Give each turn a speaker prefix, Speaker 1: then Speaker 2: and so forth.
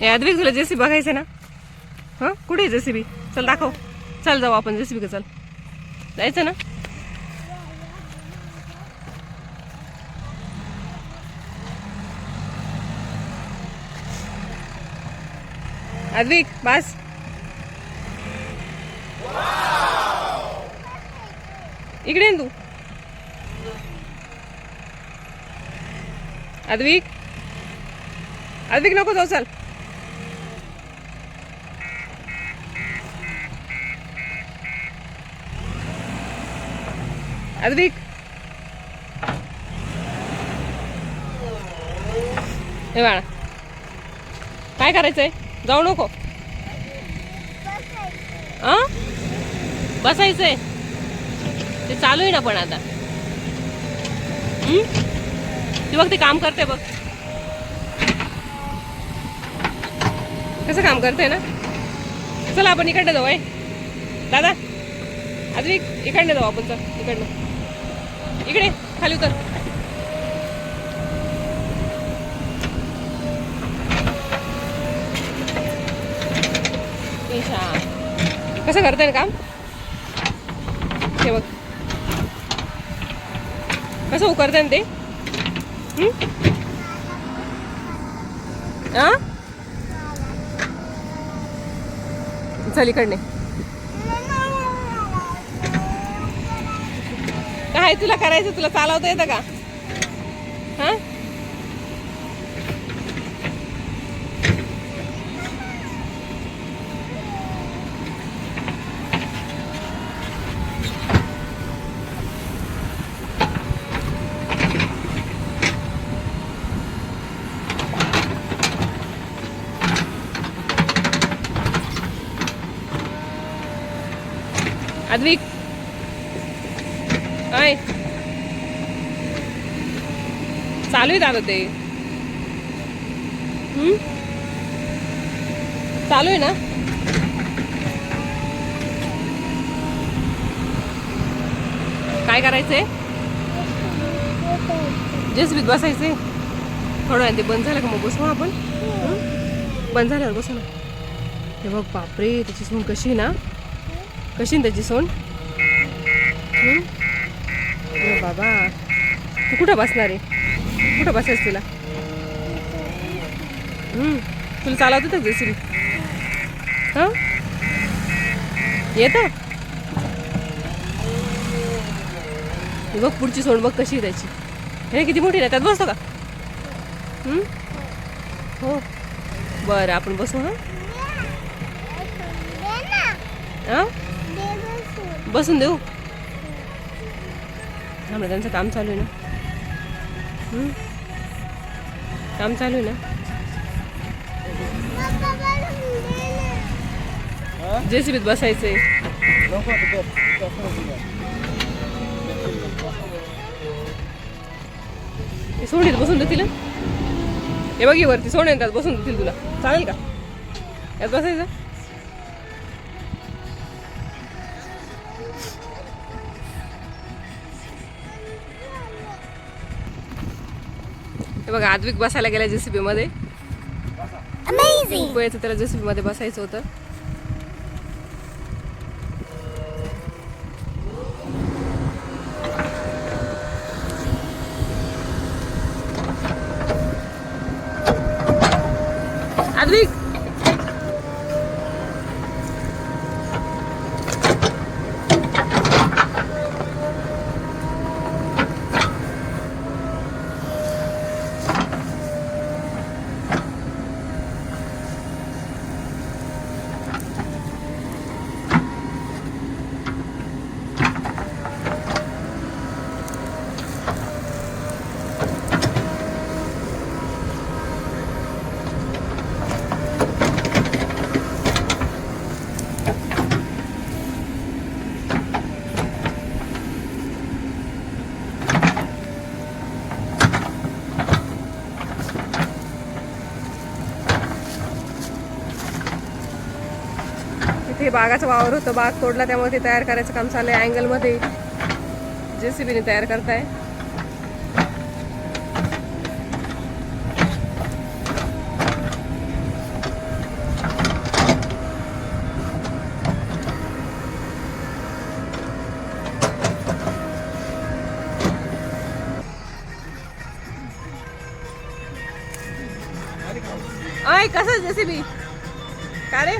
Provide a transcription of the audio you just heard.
Speaker 1: अद्विक तुला जेसीबी बघायचं ना? हां कुठे आहे जेसीबी? चल दाखव. चल जाऊ आपण जेसीबी का. चल जायचं ना? अद्विक बस. इकडे ये तू. अद्विक अद्विक नको जाऊ. चल अद्विक. हे बाळा काय करायचंय? जाऊ नको. बसायचंय ते चालू आहे ना पण आता. ती बघ ते काम करते बघ कसं काम करते ना. चला आपण इकडनं जाऊ. दादा अद्विक इकडनं जाऊ आपण. चल इकडनं. इकडे खाली उतर. कसं करते ना काम. हे बघ कसं उकरते ना ते. चल इकडने. काय तुला करायचं? तुला चालवता येतं का? हा अद्विक काय चालू आहे दादा ते. चालू आहे ना. काय करायचंय? जेसीबीत बसायचंय. थोडं वेळ ते बंद झालं का मग बसू आपण. बंद झाल्यावर बसू ना. हे बघ बापरे त्याची सोन कशी ना. कशी ना त्याची सोन. बाबा तू कुठं बसणार आहे? कुठं बसायचं तुला? तुला चालवतं तर जेसीबी. हां येतं. बघ पुढची सोंड बघ कशी आहे त्याची. हे किती मोठी नाही. त्यात बसतो का? हो बरं आपण बसू. हां बसून देऊ. त्यामुळे त्यांचं काम चालू आहे ना. काम चालू आहे ना. जेसीबीत बसायचंय. सोडीत बसून देतील. हे बघी वरती सोड येतात बसून देतील तुला. चालेल का यात बसायचं? हे बघा अद्विक बसायला गेला जेसीबी मध्ये. खूप वेळचं त्याला जेसीबी मध्ये बसायचं होतं. अद्विक इथे बागाचा वावर होतं. बाग तोडला त्यामुळे ते तयार करायचं काम चालू आहे. अँगलमध्ये जेसीबीने तयार करताय. अय कसं जेसीबी का रे